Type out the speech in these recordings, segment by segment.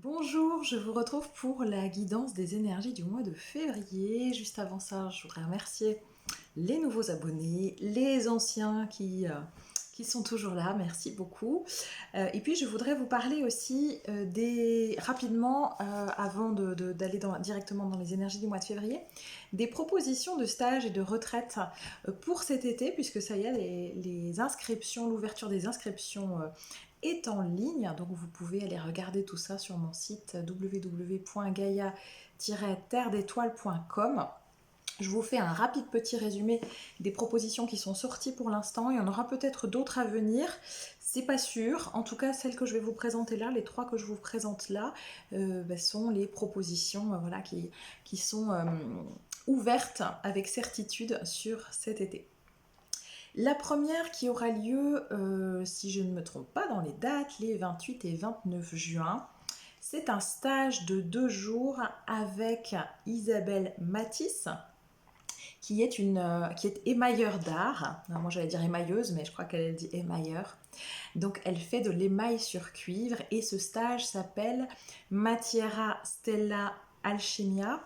Bonjour, je vous retrouve pour la guidance des énergies du mois de février. Juste avant ça, je voudrais remercier les nouveaux abonnés, les anciens qui sont toujours là, merci beaucoup. Et puis je voudrais vous parler aussi rapidement, avant d'aller directement dans les énergies du mois de février, des propositions de stages et de retraite pour cet été, puisque ça y est, les inscriptions, l'ouverture des inscriptions est en ligne, donc vous pouvez aller regarder tout ça sur mon site www.gaia-terre-d'étoiles.com. Je vous fais un rapide petit résumé des propositions qui sont sorties pour l'instant. Il y en aura peut-être d'autres à venir. C'est pas sûr. En tout cas, celles que je vais vous présenter là, les trois que je vous présente là, sont les propositions voilà, qui sont ouvertes avec certitude sur cet été. La première qui aura lieu, si je ne me trompe pas dans les dates, les 28 et 29 juin. C'est un stage de 2 jours avec Isabelle Matisse, qui est émailleur d'art. Moi j'allais dire émailleuse, mais je crois qu'elle dit émailleur. Donc elle fait de l'émail sur cuivre et ce stage s'appelle Matiera Stella Alchimia.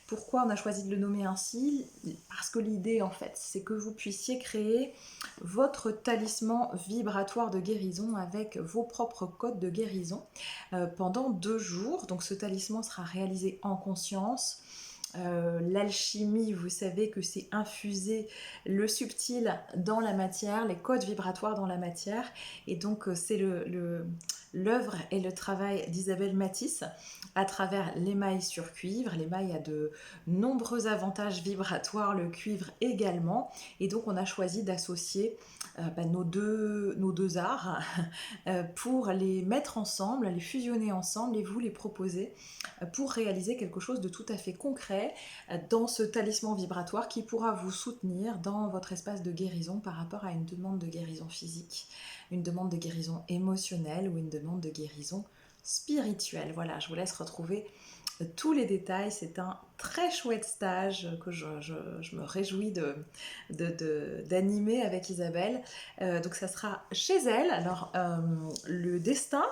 Pourquoi on a choisi de le nommer ainsi? Parce que l'idée en fait c'est que vous puissiez créer votre talisman vibratoire de guérison avec vos propres codes de guérison pendant 2 jours. Donc ce talisman sera réalisé en conscience. L'alchimie, vous savez que c'est infuser le subtil dans la matière, les codes vibratoires dans la matière. Et donc, c'est l'œuvre et le travail d'Isabelle Matisse à travers l'émail sur cuivre. L'émail a de nombreux avantages vibratoires, le cuivre également. Et donc, on a choisi d'associer nos deux arts pour les mettre ensemble, les fusionner ensemble et vous les proposer pour réaliser quelque chose de tout à fait concret dans ce talisman vibratoire qui pourra vous soutenir dans votre espace de guérison par rapport à une demande de guérison physique, une demande de guérison émotionnelle ou une demande de guérison spirituelle. Voilà, je vous laisse retrouver tous les détails. C'est un très chouette stage que je me réjouis d'animer avec Isabelle. Donc ça sera chez elle. Alors le destin,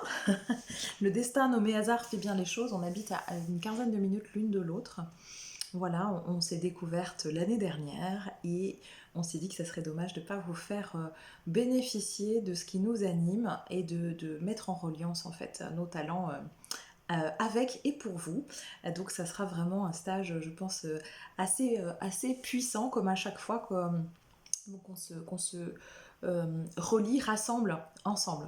le destin nommé hasard fait bien les choses. On habite à une quinzaine de minutes l'une de l'autre. Voilà, on s'est découverte l'année dernière et on s'est dit que ça serait dommage de ne pas vous faire bénéficier de ce qui nous anime et de mettre en reliance en fait nos talents avec et pour vous. Donc ça sera vraiment un stage, je pense, assez puissant comme à chaque fois qu'on se relie, rassemble ensemble.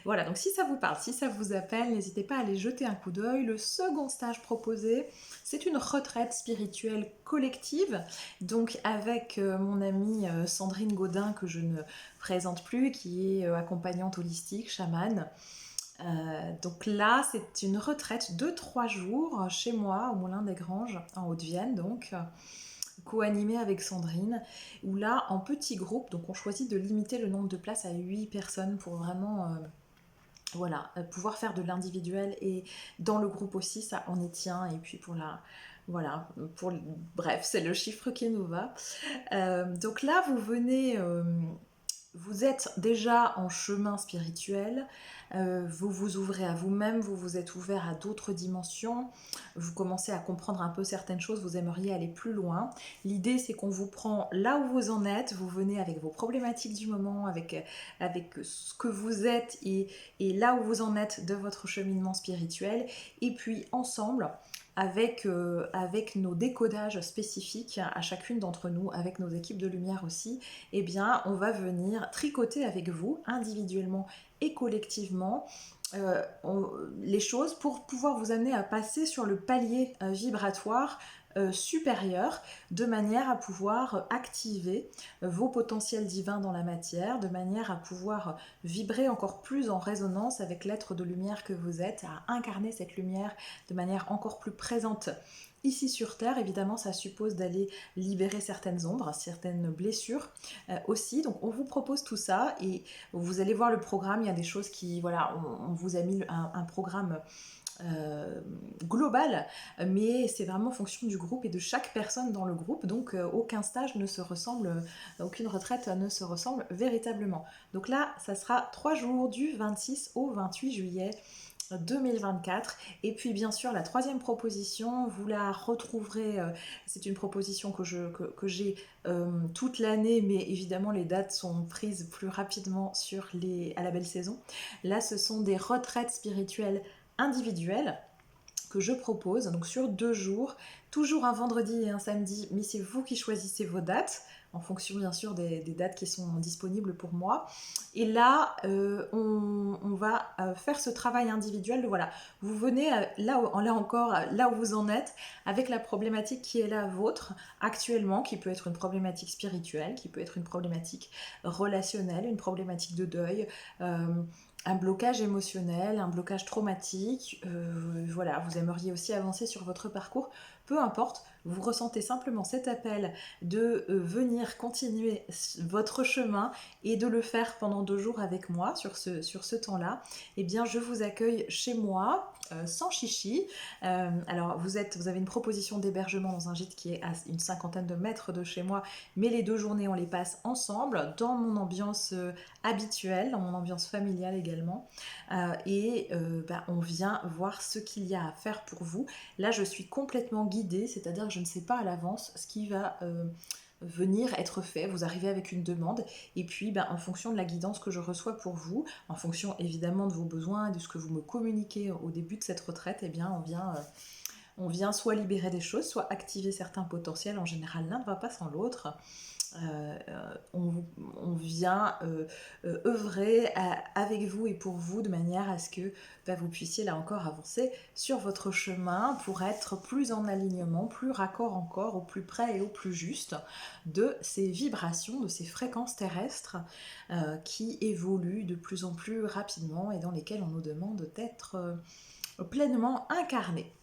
Voilà, donc si ça vous parle, si ça vous appelle, n'hésitez pas à aller jeter un coup d'œil. Le second stage proposé, c'est une retraite spirituelle collective, donc avec mon amie Sandrine Gaudin, que je ne présente plus, qui est accompagnante holistique, chamane. Donc là, c'est une retraite de 3 jours chez moi, au Moulin des Granges, en Haute-Vienne, donc co-animée avec Sandrine, où là, en petit groupe, donc on choisit de limiter le nombre de places à 8 personnes pour vraiment pouvoir faire de l'individuel et dans le groupe aussi, ça on y tient. Et puis pour la, voilà, bref, c'est le chiffre qui nous va. Donc là, vous êtes déjà en chemin spirituel, vous vous ouvrez à vous-même, vous vous êtes ouvert à d'autres dimensions, vous commencez à comprendre un peu certaines choses, vous aimeriez aller plus loin. L'idée c'est qu'on vous prend là où vous en êtes, vous venez avec vos problématiques du moment, avec ce que vous êtes et là où vous en êtes de votre cheminement spirituel, et puis ensemble, avec nos décodages spécifiques à chacune d'entre nous, avec nos équipes de lumière aussi, eh bien, on va venir tricoter avec vous, individuellement et collectivement, les choses pour pouvoir vous amener à passer sur le palier vibratoire supérieur, de manière à pouvoir activer vos potentiels divins dans la matière, de manière à pouvoir vibrer encore plus en résonance avec l'être de lumière que vous êtes, à incarner cette lumière de manière encore plus présente ici sur Terre. Évidemment, ça suppose d'aller libérer certaines ombres, certaines blessures aussi. Donc, on vous propose tout ça et vous allez voir le programme. Il y a des choses qui, voilà, on vous a mis un programme global, mais c'est vraiment en fonction du groupe et de chaque personne dans le groupe. Donc, aucun stage ne se ressemble, aucune retraite ne se ressemble véritablement. Donc là, ça sera 3 jours du 26 au 28 juillet 2024. Et puis bien sûr la troisième proposition, vous la retrouverez, c'est une proposition que j'ai toute l'année, mais évidemment les dates sont prises plus rapidement à la belle saison. Là ce sont des retraites spirituelles individuelles que je propose, donc sur 2 jours, toujours un vendredi et un samedi, mais c'est vous qui choisissez vos dates, en fonction bien sûr des dates qui sont disponibles pour moi. Et là, on va faire ce travail individuel. Voilà, vous venez là encore, là où vous en êtes, avec la problématique qui est la vôtre actuellement, qui peut être une problématique spirituelle, qui peut être une problématique relationnelle, une problématique de deuil. Un blocage émotionnel, un blocage traumatique, voilà, vous aimeriez aussi avancer sur votre parcours, peu importe, vous ressentez simplement cet appel de venir continuer votre chemin et de le faire pendant 2 jours avec moi sur ce temps-là, eh bien je vous accueille chez moi, sans chichi. Alors vous avez une proposition d'hébergement dans un gîte qui est à une 50aine de mètres de chez moi, mais les 2 journées on les passe ensemble, dans mon ambiance habituelle, dans mon ambiance familiale également. On vient voir ce qu'il y a à faire pour vous. Là, je suis complètement guidée, c'est-à-dire que je ne sais pas à l'avance ce qui va venir être fait. Vous arrivez avec une demande et puis en fonction de la guidance que je reçois pour vous, en fonction évidemment de vos besoins et de ce que vous me communiquez au début de cette retraite, eh bien on vient soit libérer des choses, soit activer certains potentiels. En général, l'un ne va pas sans l'autre. On vient œuvrer avec vous et pour vous de manière à ce que vous puissiez là encore avancer sur votre chemin pour être plus en alignement, plus raccord encore, au plus près et au plus juste de ces vibrations, de ces fréquences terrestres qui évoluent de plus en plus rapidement et dans lesquelles on nous demande d'être pleinement incarnés.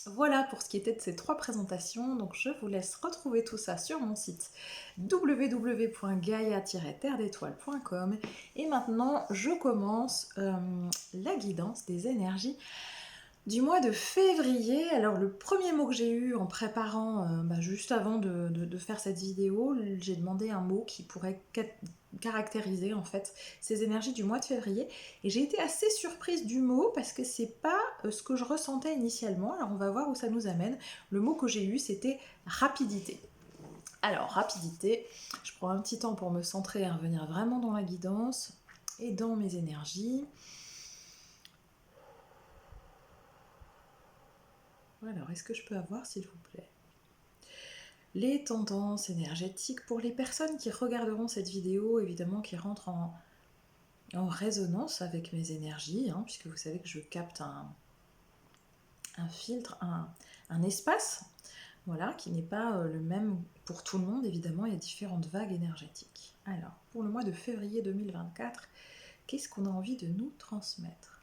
Voilà pour ce qui était de ces 3 présentations, donc je vous laisse retrouver tout ça sur mon site www.gaia-terredétoiles.com et maintenant je commence la guidance des énergies du mois de février. Alors le premier mot que j'ai eu en préparant, juste avant de faire cette vidéo, j'ai demandé un mot qui pourrait caractériser en fait ces énergies du mois de février et j'ai été assez surprise du mot parce que c'est pas ce que je ressentais initialement. Alors on va voir où ça nous amène. Le mot que j'ai eu c'était rapidité. Alors rapidité, je prends un petit temps pour me centrer et revenir vraiment dans la guidance et dans mes énergies. Alors, est-ce que je peux avoir, s'il vous plaît, les tendances énergétiques pour les personnes qui regarderont cette vidéo, évidemment, qui rentrent en résonance avec mes énergies, puisque vous savez que je capte un filtre, un espace, voilà, qui n'est pas le même pour tout le monde, évidemment, il y a différentes vagues énergétiques. Alors, pour le mois de février 2024, qu'est-ce qu'on a envie de nous transmettre ?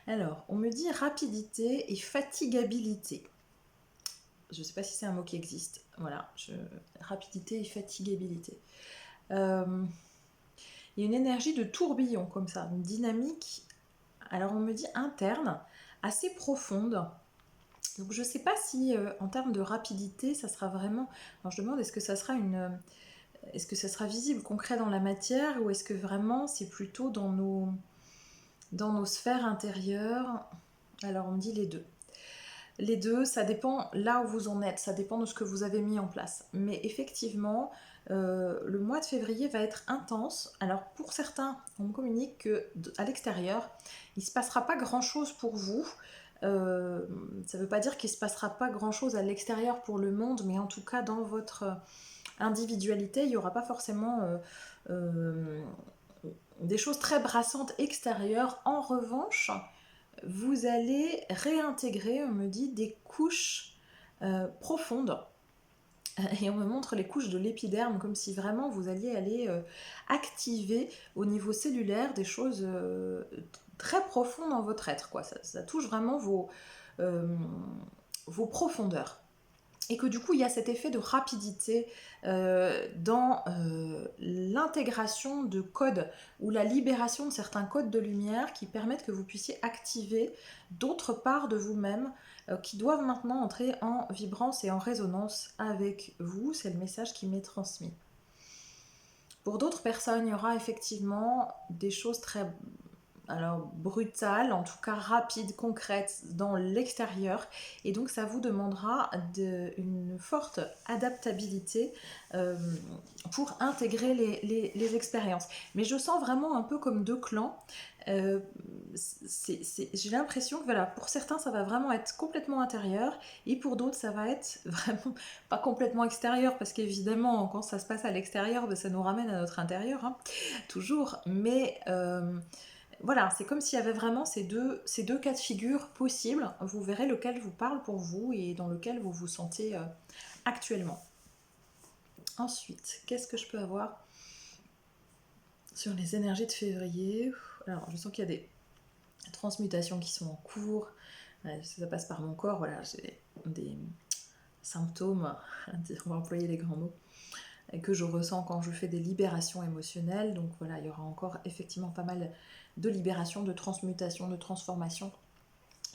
Alors, on me dit rapidité et fatigabilité. Je ne sais pas si c'est un mot qui existe. Voilà, rapidité et fatigabilité. Il y a une énergie de tourbillon comme ça, une dynamique, alors on me dit interne, assez profonde. Donc je ne sais pas si en termes de rapidité, ça sera vraiment... Alors je demande, est-ce que ça sera visible, concret dans la matière, ou est-ce que vraiment c'est plutôt dans nos sphères intérieures? Alors on me dit les deux. Les deux, ça dépend là où vous en êtes, ça dépend de ce que vous avez mis en place. Mais effectivement, le mois de février va être intense. Alors pour certains, on me communique qu'à l'extérieur, il ne se passera pas grand-chose pour vous. Ça ne veut pas dire qu'il ne se passera pas grand-chose à l'extérieur pour le monde, mais en tout cas dans votre individualité, il n'y aura pas forcément des choses très brassantes extérieures. En revanche, vous allez réintégrer, on me dit, des couches profondes. Et on me montre les couches de l'épiderme, comme si vraiment vous alliez aller activer au niveau cellulaire des choses très profondes dans votre être, quoi. Ça touche vraiment vos profondeurs. Et que du coup, il y a cet effet de rapidité dans l'intégration de codes ou la libération de certains codes de lumière qui permettent que vous puissiez activer d'autres parts de vous-même qui doivent maintenant entrer en vibrance et en résonance avec vous. C'est le message qui m'est transmis. Pour d'autres personnes, il y aura effectivement des choses très alors brutale, en tout cas rapide, concrète dans l'extérieur. Et donc ça vous demandera une forte adaptabilité euh, pour intégrer les expériences. Mais je sens vraiment un peu comme deux clans. Euh, j'ai l'impression que voilà, pour certains ça va vraiment être complètement intérieur et pour d'autres ça va être vraiment pas complètement extérieur parce qu'évidemment quand ça se passe à l'extérieur ben, ça nous ramène à notre intérieur hein, toujours mais voilà, c'est comme s'il y avait vraiment ces deux cas de figure possibles. Vous verrez lequel vous parle pour vous et dans lequel vous vous sentez actuellement. Ensuite, qu'est-ce que je peux avoir sur les énergies de février? Alors, je sens qu'il y a des transmutations qui sont en cours. Ça passe par mon corps. Voilà, j'ai des symptômes, on va employer les grands mots, que je ressens quand je fais des libérations émotionnelles. Donc voilà, il y aura encore effectivement pas mal de libération, de transmutation, de transformation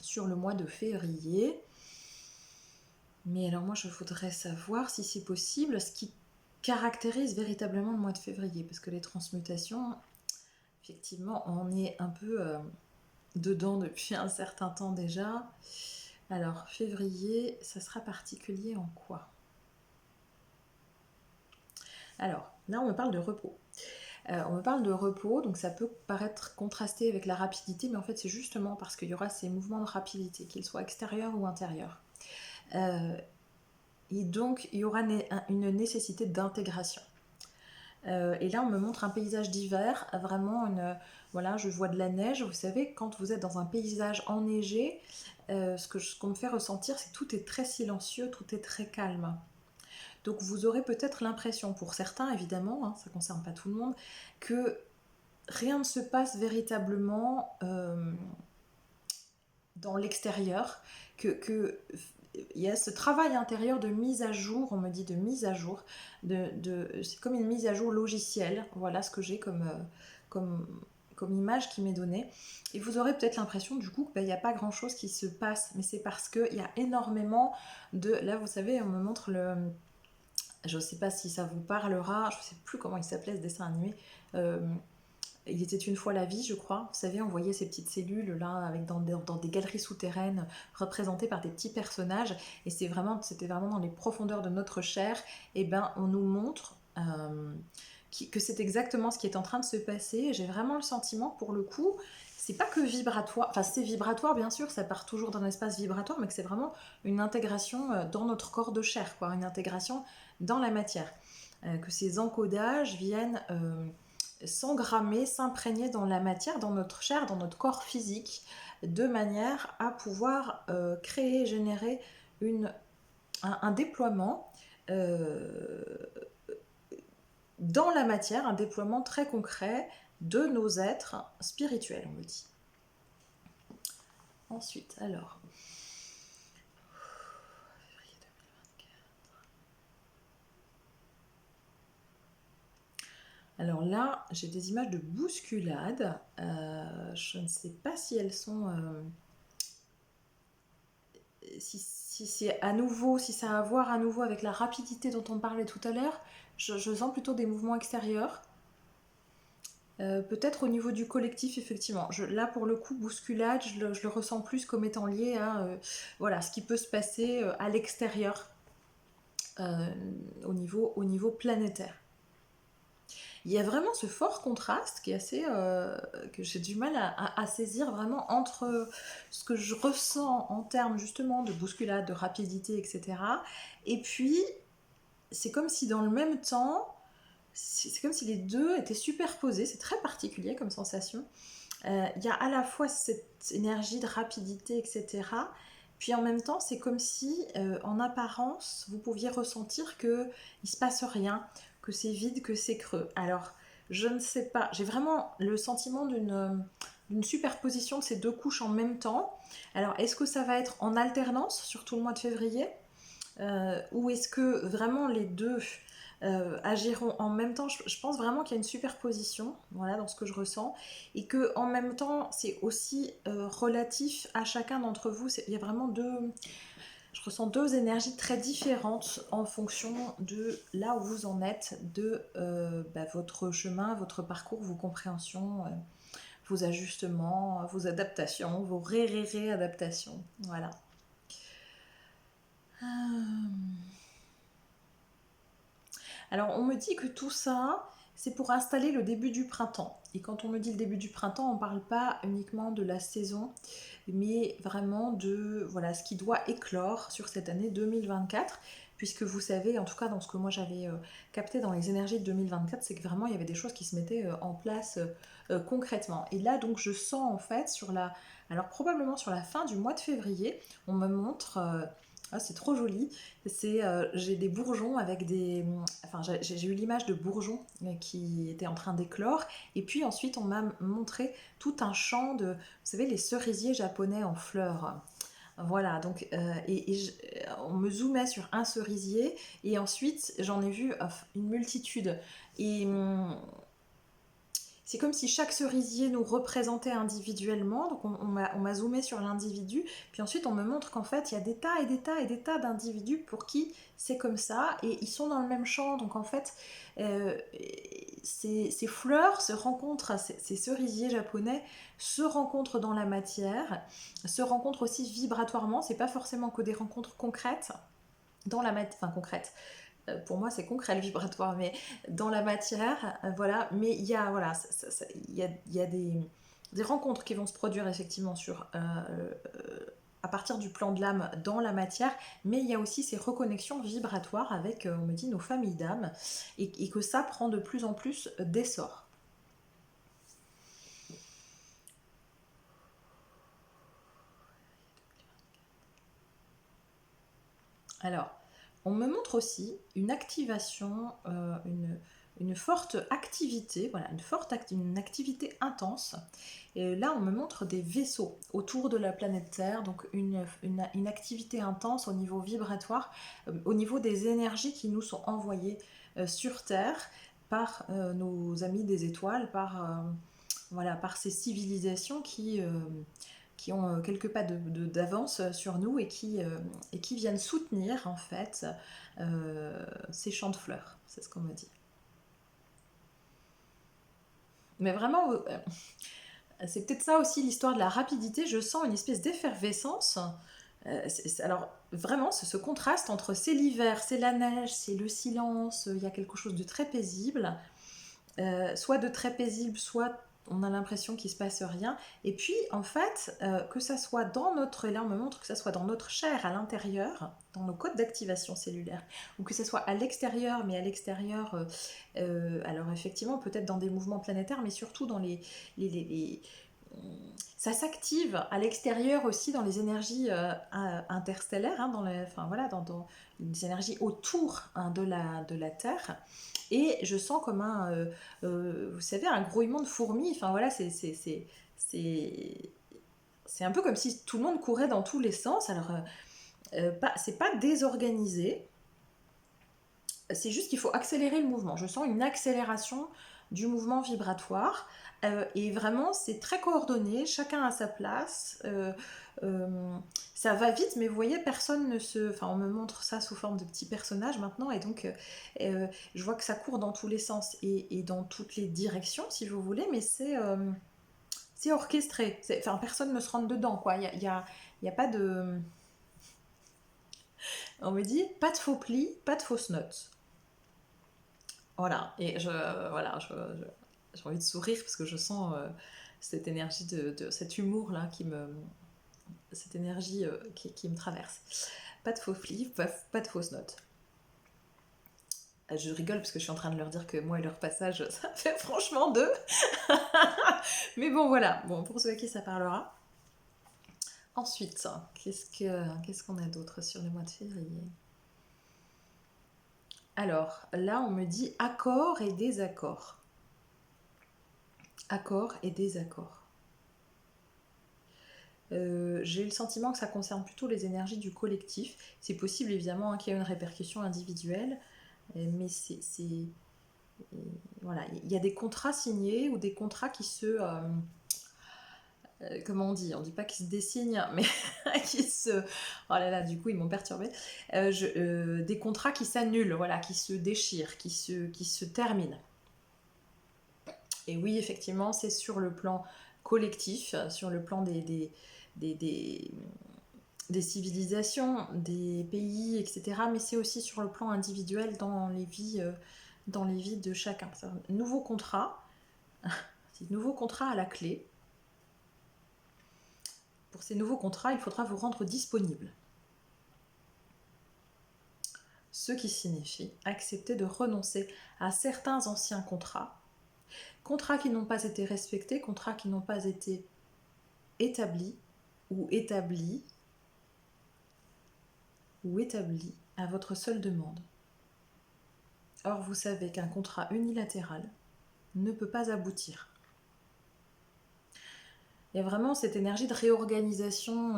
sur le mois de février. Mais alors moi je voudrais savoir si c'est possible ce qui caractérise véritablement le mois de février, parce que les transmutations, effectivement, on est un peu dedans depuis un certain temps déjà. Alors février, ça sera particulier en quoi? Alors là on me parle de repos. On me parle de repos, donc ça peut paraître contrasté avec la rapidité, mais en fait c'est justement parce qu'il y aura ces mouvements de rapidité, qu'ils soient extérieurs ou intérieurs. Et donc il y aura une nécessité d'intégration. Et là on me montre un paysage d'hiver, vraiment voilà, je vois de la neige. Vous savez, quand vous êtes dans un paysage enneigé, ce qu'on me fait ressentir, c'est que tout est très silencieux, tout est très calme. Donc vous aurez peut-être l'impression, pour certains évidemment, hein, ça ne concerne pas tout le monde, que rien ne se passe véritablement dans l'extérieur, que il y a ce travail intérieur de mise à jour, on me dit de mise à jour, c'est comme une mise à jour logicielle, voilà ce que j'ai comme, comme image qui m'est donnée. Et vous aurez peut-être l'impression du coup qu'il n'y a pas grand chose qui se passe, mais c'est parce qu'il y a énormément là vous savez, on me montre je ne sais pas si ça vous parlera, je ne sais plus comment il s'appelait ce dessin animé, il était une fois la vie, je crois. Vous savez, on voyait ces petites cellules là, avec dans des galeries souterraines, représentées par des petits personnages. Et c'était vraiment dans les profondeurs de notre chair. Et ben, on nous montre que c'est exactement ce qui est en train de se passer. J'ai vraiment le sentiment, pour le coup, c'est pas que vibratoire. Enfin, c'est vibratoire, bien sûr, ça part toujours d'un espace vibratoire, mais que c'est vraiment une intégration dans notre corps de chair, quoi, une intégration dans la matière. Que ces encodages viennent s'engrammer, s'imprégner dans la matière, dans notre chair, dans notre corps physique, de manière à pouvoir créer, générer un déploiement dans la matière, un déploiement très concret de nos êtres spirituels, on me dit. Ensuite, alors... Alors là, j'ai des images de bousculade. Je ne sais pas si elles sont... si c'est à nouveau, si ça a à voir à nouveau avec la rapidité dont on parlait tout à l'heure. Je sens plutôt des mouvements extérieurs. Peut-être au niveau du collectif, effectivement. Là, pour le coup, bousculade, je le ressens plus comme étant lié à voilà, ce qui peut se passer à l'extérieur, au niveau planétaire. Il y a vraiment ce fort contraste qui est assez que j'ai du mal à saisir vraiment entre ce que je ressens en termes justement de bousculade, de rapidité, etc. Et puis c'est comme si dans le même temps, c'est comme si les deux étaient superposés. C'est très particulier comme sensation. Il y a à la fois cette énergie de rapidité, etc. Puis en même temps, c'est comme si, en apparence, vous pouviez ressentir qu'il ne se passe rien, que c'est vide, que c'est creux. Alors, je ne sais pas, j'ai vraiment le sentiment d'une superposition de ces deux couches en même temps. Alors, est-ce que ça va être en alternance sur tout le mois de février ou est-ce que vraiment les deux agiront en même temps? Je pense vraiment qu'il y a une superposition, voilà, dans ce que je ressens, et que en même temps, c'est aussi relatif à chacun d'entre vous. Il y a vraiment je ressens deux énergies très différentes en fonction de là où vous en êtes, de votre chemin, votre parcours, vos compréhensions. vos ajustements, vos adaptations, vos réadaptations. Voilà. Alors, on me dit que tout ça, c'est pour installer le début du printemps. Et quand on me dit le début du printemps, on ne parle pas uniquement de la saison, mais vraiment de voilà, ce qui doit éclore sur cette année 2024. Puisque vous savez, en tout cas dans ce que moi j'avais capté dans les énergies de 2024, c'est que vraiment il y avait des choses qui se mettaient en place concrètement. Et là donc je sens en fait alors probablement sur la fin du mois de février, on me montre ah, c'est trop joli. J'ai des bourgeons avec des. Enfin, j'ai eu l'image de bourgeons qui étaient en train d'éclore. Et puis ensuite, on m'a montré tout un champ de. Vous savez, les cerisiers japonais en fleurs. Voilà, donc on me zoomait sur un cerisier et ensuite j'en ai vu une multitude. Et c'est comme si chaque cerisier nous représentait individuellement. Donc on m'a zoomé sur l'individu, puis ensuite on me montre qu'en fait il y a des tas et des tas et des tas d'individus pour qui c'est comme ça, et ils sont dans le même champ. Donc en fait, euh, ces fleurs se rencontrent, ces cerisiers japonais se rencontrent dans la matière, se rencontrent aussi vibratoirement. C'est pas forcément que des rencontres concrètes dans la matière, enfin concrètes, pour moi c'est concret le vibratoire, mais dans la matière, voilà. Mais il y a, voilà, il y a des rencontres qui vont se produire effectivement à partir du plan de l'âme dans la matière, mais il y a aussi ces reconnexions vibratoires avec, on me dit, nos familles d'âme, et que ça prend de plus en plus d'essor. Alors, on me montre aussi une activation, une forte activité, voilà, une activité intense. Et là, on me montre des vaisseaux autour de la planète Terre, donc une activité intense au niveau vibratoire, au niveau des énergies qui nous sont envoyées sur Terre par nos amis des étoiles, voilà, par ces civilisations qui ont quelques pas d'avance sur nous, et qui viennent soutenir en fait ces champs de fleurs, c'est ce qu'on me dit. Mais vraiment, c'est peut-être ça aussi l'histoire de la rapidité, je sens une espèce d'effervescence. Alors vraiment, ce contraste entre c'est l'hiver, c'est la neige, c'est le silence, il y a quelque chose de très paisible, soit de très paisible, soit on a l'impression qu'il se passe rien. Et puis en fait, que ça soit dans notre, et là on me montre que ça soit dans notre chair à l'intérieur, dans nos codes d'activation cellulaire, ou que ça soit à l'extérieur, mais à l'extérieur, alors effectivement peut-être dans des mouvements planétaires, mais surtout dans les ça s'active à l'extérieur aussi dans les énergies interstellaires, hein, enfin, voilà, dans les énergies autour, hein, de la Terre. Et je sens comme vous savez, un grouillement de fourmis. Enfin voilà, c'est un peu comme si tout le monde courait dans tous les sens. Alors, c'est pas désorganisé, c'est juste qu'il faut accélérer le mouvement. Je sens une accélération du mouvement vibratoire. Et vraiment, c'est très coordonné, chacun à sa place. Ça va vite, mais vous voyez, personne ne se. Enfin, on me montre ça sous forme de petits personnages maintenant, et donc je vois que ça court dans tous les sens et dans toutes les directions, si vous voulez, mais c'est orchestré. Enfin, personne ne se rentre dedans, quoi. Il y a pas de. On me dit, pas de faux plis, pas de fausses notes. Voilà, et j'ai envie de sourire parce que je sens cette énergie cet humour là cette énergie qui me traverse. Pas de faux plis, pas de fausses notes. Je rigole parce que je suis en train de leur dire que moi et leur passage, ça fait franchement deux. Mais bon, voilà, bon, pour ceux à qui ça parlera. Ensuite, qu'est-ce qu'on a d'autre sur le mois de février? Alors, là, on me dit accords et désaccords. Accords et désaccords. J'ai le sentiment que ça concerne plutôt les énergies du collectif. C'est possible évidemment, hein, qu'il y ait une répercussion individuelle, mais voilà, il y a des contrats signés ou des contrats qui comment on dit pas qu'ils se dessinent, mais qui se... Oh là là, du coup ils m'ont perturbée. Des contrats qui s'annulent, voilà, qui se déchirent, qui se terminent. Et oui, effectivement, c'est sur le plan collectif, sur le plan des, des, des civilisations, des pays, etc. Mais c'est aussi sur le plan individuel dans les vies de chacun. C'est un nouveau contrat, nouveau contrat à la clé. Pour ces nouveaux contrats, il faudra vous rendre disponible. Ce qui signifie accepter de renoncer à certains anciens contrats, contrats qui n'ont pas été respectés, contrats qui n'ont pas été établis ou établis à votre seule demande. Or, vous savez qu'un contrat unilatéral ne peut pas aboutir. Il y a vraiment cette énergie de réorganisation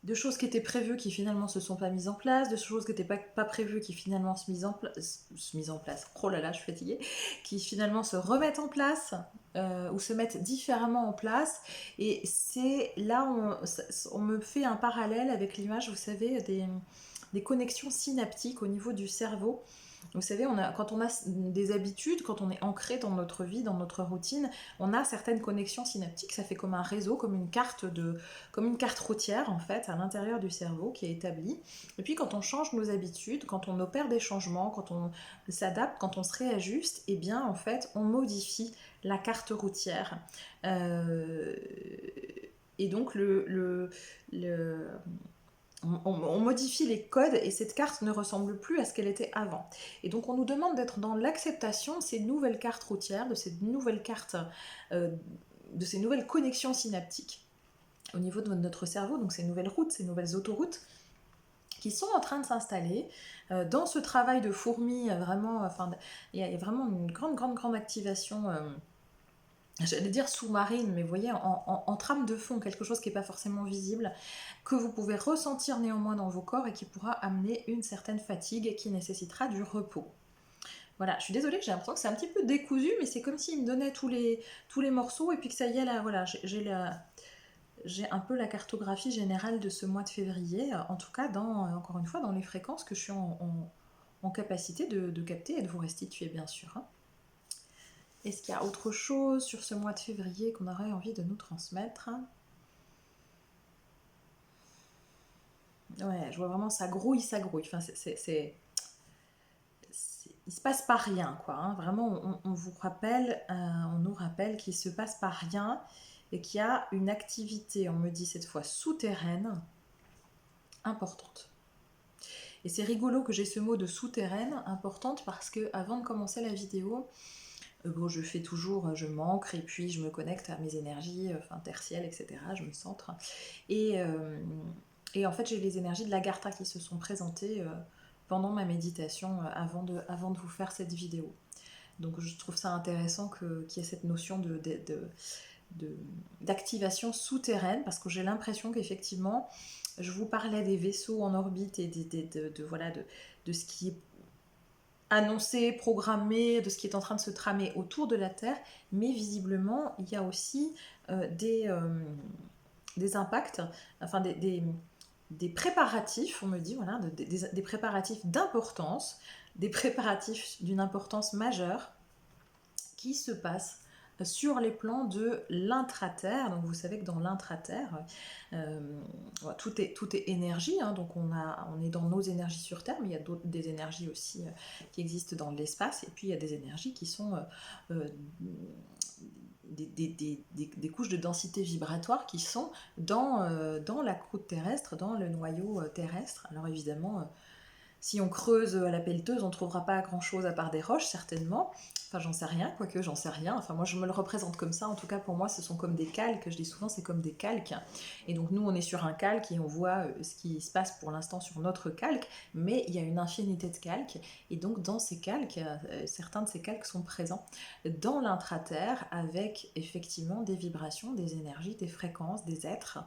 de choses qui étaient prévues qui finalement se sont pas mises en place, de choses qui n'étaient pas prévues qui finalement se misent en place. Oh là là, je suis fatiguée. Qui finalement se remettent en place ou se mettent différemment en place. Et c'est là on me fait un parallèle avec l'image, vous savez, des connexions synaptiques au niveau du cerveau. Vous savez, quand on a des habitudes, quand on est ancré dans notre vie, dans notre routine, on a certaines connexions synaptiques. Ça fait comme un réseau, comme une carte routière en fait à l'intérieur du cerveau qui est établie. Et puis quand on change nos habitudes, quand on opère des changements, quand on s'adapte, quand on se réajuste, et bien en fait on modifie la carte routière. Et donc on modifie les codes et cette carte ne ressemble plus à ce qu'elle était avant. Et donc on nous demande d'être dans l'acceptation de ces nouvelles cartes routières, de ces nouvelles cartes, de ces nouvelles connexions synaptiques au niveau de notre cerveau, donc ces nouvelles routes, ces nouvelles autoroutes qui sont en train de s'installer dans ce travail de fourmi. Vraiment, il y a vraiment une grande activation. J'allais dire sous-marine, mais vous voyez, en trame de fond, quelque chose qui n'est pas forcément visible, que vous pouvez ressentir néanmoins dans vos corps et qui pourra amener une certaine fatigue et qui nécessitera du repos. Voilà, je suis désolée, j'ai l'impression que c'est un petit peu décousu, mais c'est comme s'il me donnait tous les morceaux et puis que ça y est, là, voilà, j'ai un peu la cartographie générale de ce mois de février, en tout cas, encore une fois, dans les fréquences que je suis en capacité de capter et de vous restituer, bien sûr. Hein. Est-ce qu'il y a autre chose sur ce mois de février qu'on aurait envie de nous transmettre ? Ouais, je vois vraiment ça grouille. Enfin, il se passe pas rien, quoi. Hein. Vraiment, on vous rappelle, on nous rappelle qu'il se passe pas rien et qu'il y a une activité, on me dit cette fois souterraine, importante. Et c'est rigolo que j'ai ce mot de souterraine, importante, parce que avant de commencer la vidéo, je fais toujours, je m'ancre et puis je me connecte à mes énergies tertielles, etc. Je me centre. Et en fait, j'ai les énergies de l'Agartha qui se sont présentées pendant ma méditation avant de vous faire cette vidéo. Donc je trouve ça intéressant qu'il y ait cette notion d'activation souterraine, parce que j'ai l'impression qu'effectivement, je vous parlais des vaisseaux en orbite et de ce qui est annoncé, programmé, de ce qui est en train de se tramer autour de la Terre, mais visiblement, il y a aussi des impacts, enfin des préparatifs, on me dit, voilà, des préparatifs d'importance, des préparatifs d'une importance majeure qui se passent sur les plans de l'intraterre. Donc vous savez que dans l'intraterre, tout est énergie, hein, donc on est dans nos énergies sur Terre, mais il y a des énergies aussi qui existent dans l'espace, et puis il y a des énergies qui sont des couches de densité vibratoire qui sont dans la croûte terrestre, dans le noyau terrestre. Alors évidemment, si on creuse à la pelleteuse, on ne trouvera pas grand-chose à part des roches, certainement. Enfin, j'en sais rien, quoique j'en sais rien. Enfin, moi, je me le représente comme ça. En tout cas, pour moi, ce sont comme des calques. Je dis souvent, c'est comme des calques. Et donc, nous, on est sur un calque et on voit ce qui se passe pour l'instant sur notre calque. Mais il y a une infinité de calques. Et donc, dans ces calques, certains de ces calques sont présents dans l'intraterre avec, effectivement, des vibrations, des énergies, des fréquences, des êtres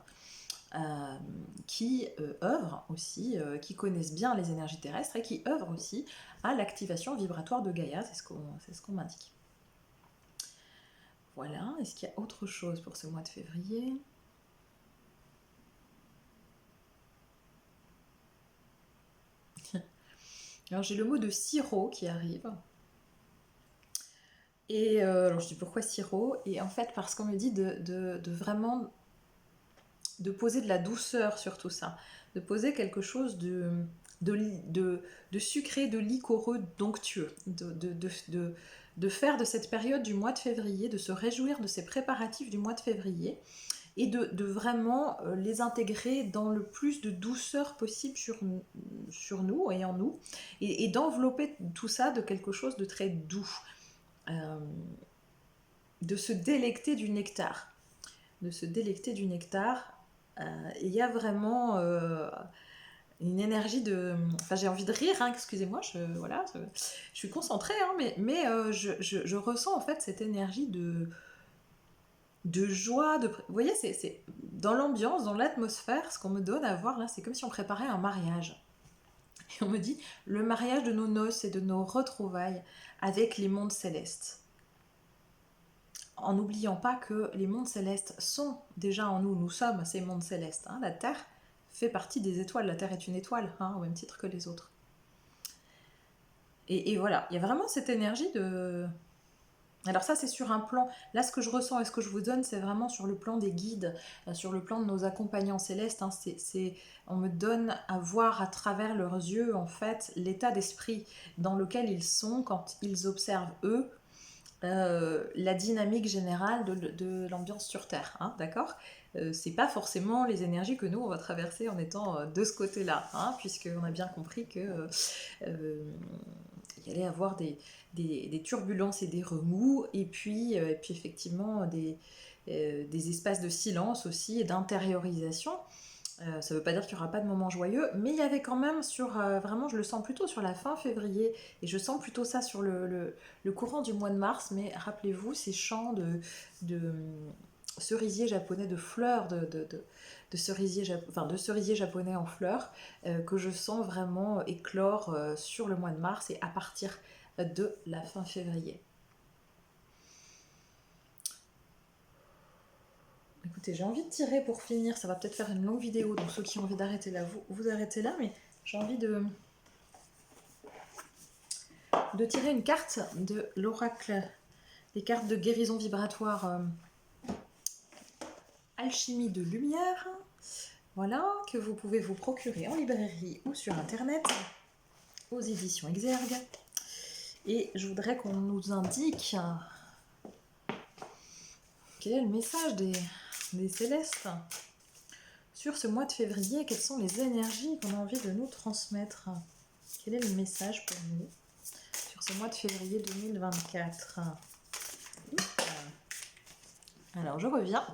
qui œuvrent aussi, qui connaissent bien les énergies terrestres et qui œuvrent aussi à l'activation vibratoire de Gaïa, c'est ce qu'on m'indique. Voilà, est-ce qu'il y a autre chose pour ce mois de février ? Alors j'ai le mot de sirop qui arrive. Et alors je dis pourquoi sirop? Et en fait parce qu'on me dit de vraiment de poser de la douceur sur tout ça, de poser quelque chose de, de sucré, de liquoreux, d'onctueux, de faire de cette période du mois de février, de se réjouir de ces préparatifs du mois de février et de vraiment les intégrer dans le plus de douceur possible sur nous et en nous, et d'envelopper tout ça de quelque chose de très doux, euh, de se délecter du nectar, de se délecter du nectar. Il y a vraiment une énergie de... Enfin, j'ai envie de rire, hein, excusez-moi, voilà, je suis concentrée, hein, mais je ressens en fait cette énergie de joie, vous voyez, c'est dans l'ambiance, dans l'atmosphère, ce qu'on me donne à voir là, c'est comme si on préparait un mariage. Et on me dit, le mariage de nos noces et de nos retrouvailles avec les mondes célestes. En n'oubliant pas que les mondes célestes sont déjà en nous, nous sommes ces mondes célestes. Hein. La Terre fait partie des étoiles, la Terre est une étoile, hein, au même titre que les autres. Et voilà, il y a vraiment cette énergie de... Alors ça c'est sur un plan, là ce que je ressens et ce que je vous donne c'est vraiment sur le plan des guides, sur le plan de nos accompagnants célestes, hein. On me donne à voir à travers leurs yeux en fait l'état d'esprit dans lequel ils sont quand ils observent eux la dynamique générale de l'ambiance sur Terre, hein, d'accord. C'est pas forcément les énergies que nous on va traverser en étant de ce côté-là, hein, puisqu'on a bien compris que il allait avoir des turbulences et des remous, et puis effectivement des espaces de silence aussi et d'intériorisation. Ça ne veut pas dire qu'il n'y aura pas de moments joyeux, mais il y avait quand même vraiment, je le sens plutôt sur la fin février, et je sens plutôt ça sur le courant du mois de mars, mais rappelez-vous ces chants de cerisier japonais, de fleurs de cerisier japonais en fleurs, que je sens vraiment éclore sur le mois de mars et à partir de la fin février. Écoutez, j'ai envie de tirer pour finir, ça va peut-être faire une longue vidéo, donc ceux qui ont envie d'arrêter là, vous arrêtez là, mais j'ai envie de tirer une carte de l'oracle, les cartes de guérison vibratoire Alchimie de lumière, voilà, que vous pouvez vous procurer en librairie ou sur internet, aux éditions Exergue. Et je voudrais qu'on nous indique quel est le message des célestes sur ce mois de février, quelles sont les énergies qu'on a envie de nous transmettre. Quel est le message pour nous sur ce mois de février 2024? Alors je reviens.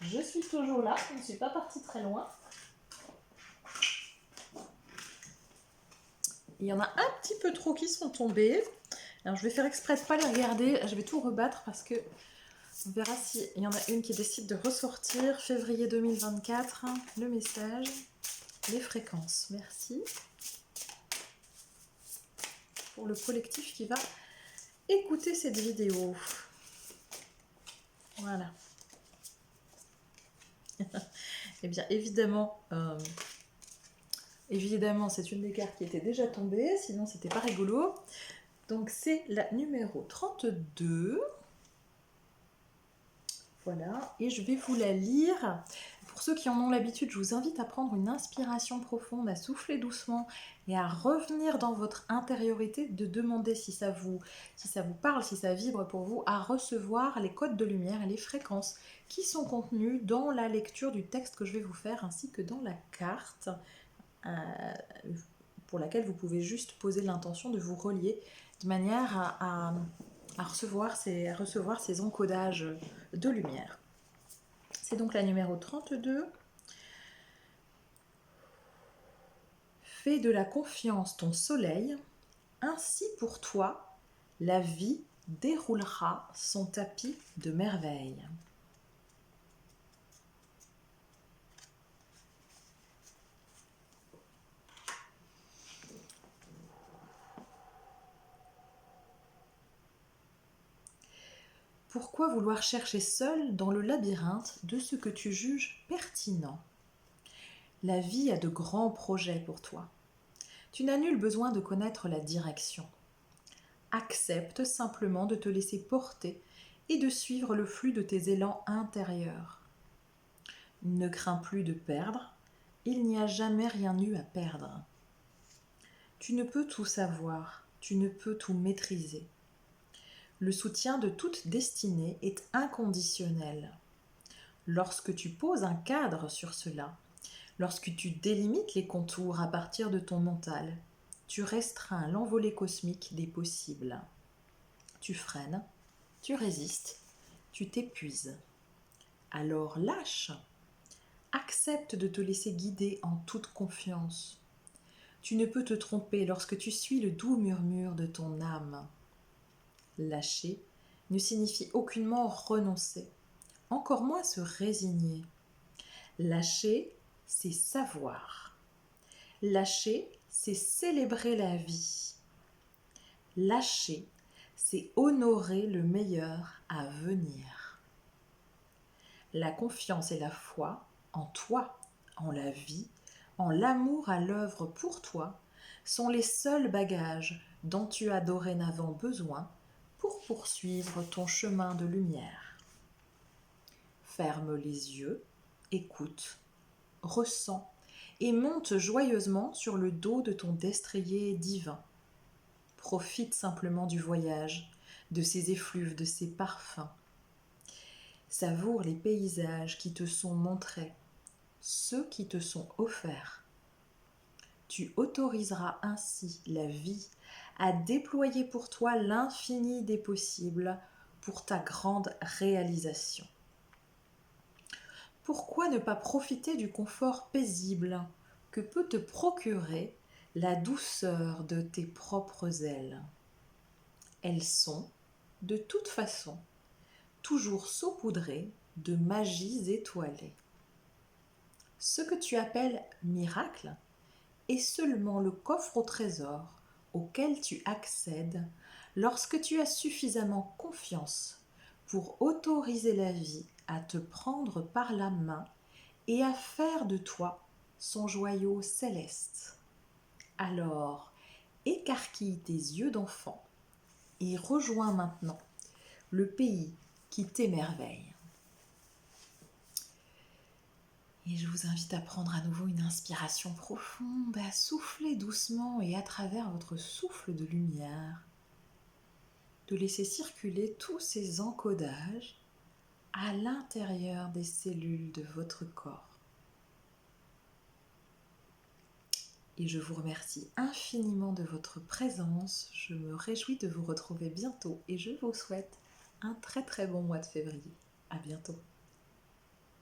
Je suis toujours là, je ne suis pas partie très loin. Il y en a un petit peu trop qui sont tombés. Alors je vais faire exprès de ne pas les regarder, je vais tout rebattre parce que on verra s'il y en a une qui décide de ressortir. Février 2024, le message, les fréquences. Merci pour le collectif qui va écouter cette vidéo. Voilà. Eh bien, évidemment, c'est une des cartes qui était déjà tombée, sinon c'était pas rigolo. Donc c'est la numéro 32. Voilà, et je vais vous la lire. Pour ceux qui en ont l'habitude, je vous invite à prendre une inspiration profonde, à souffler doucement et à revenir dans votre intériorité, de demander si ça vous parle, si ça vibre pour vous, à recevoir les codes de lumière et les fréquences qui sont contenus dans la lecture du texte que je vais vous faire, ainsi que dans la carte pour laquelle vous pouvez juste poser l'intention de vous relier de manière à recevoir ces encodages de lumière. C'est donc la numéro 32. Fais de la confiance ton soleil, ainsi pour toi, la vie déroulera son tapis de merveilles. Pourquoi vouloir chercher seul dans le labyrinthe de ce que tu juges pertinent? La vie a de grands projets pour toi. Tu n'as nul besoin de connaître la direction. Accepte simplement de te laisser porter et de suivre le flux de tes élans intérieurs. Ne crains plus de perdre, il n'y a jamais rien eu à perdre. Tu ne peux tout savoir, tu ne peux tout maîtriser. Le soutien de toute destinée est inconditionnel. Lorsque tu poses un cadre sur cela, lorsque tu délimites les contours à partir de ton mental, tu restreins l'envolée cosmique des possibles. Tu freines, tu résistes, tu t'épuises. Alors lâche, accepte de te laisser guider en toute confiance. Tu ne peux te tromper lorsque tu suis le doux murmure de ton âme. Lâcher ne signifie aucunement renoncer, encore moins se résigner. Lâcher, c'est savoir. Lâcher, c'est célébrer la vie. Lâcher, c'est honorer le meilleur à venir. La confiance et la foi en toi, en la vie, en l'amour à l'œuvre pour toi, sont les seuls bagages dont tu as dorénavant besoin pour poursuivre ton chemin de lumière. Ferme les yeux, écoute, ressens et monte joyeusement sur le dos de ton destrier divin. Profite simplement du voyage, de ses effluves, de ses parfums. Savoure les paysages qui te sont montrés, ceux qui te sont offerts. Tu autoriseras ainsi la vie à déployer pour toi l'infini des possibles pour ta grande réalisation. Pourquoi ne pas profiter du confort paisible que peut te procurer la douceur de tes propres ailes? Elles sont, de toute façon, toujours saupoudrées de magies étoilées. Ce que tu appelles miracle est seulement le coffre au trésor auquel tu accèdes lorsque tu as suffisamment confiance pour autoriser la vie à te prendre par la main et à faire de toi son joyau céleste. Alors, écarquille tes yeux d'enfant et rejoins maintenant le pays qui t'émerveille. Et je vous invite à prendre à nouveau une inspiration profonde, à souffler doucement et à travers votre souffle de lumière, de laisser circuler tous ces encodages à l'intérieur des cellules de votre corps. Et je vous remercie infiniment de votre présence. Je me réjouis de vous retrouver bientôt et je vous souhaite un très très bon mois de février. À bientôt.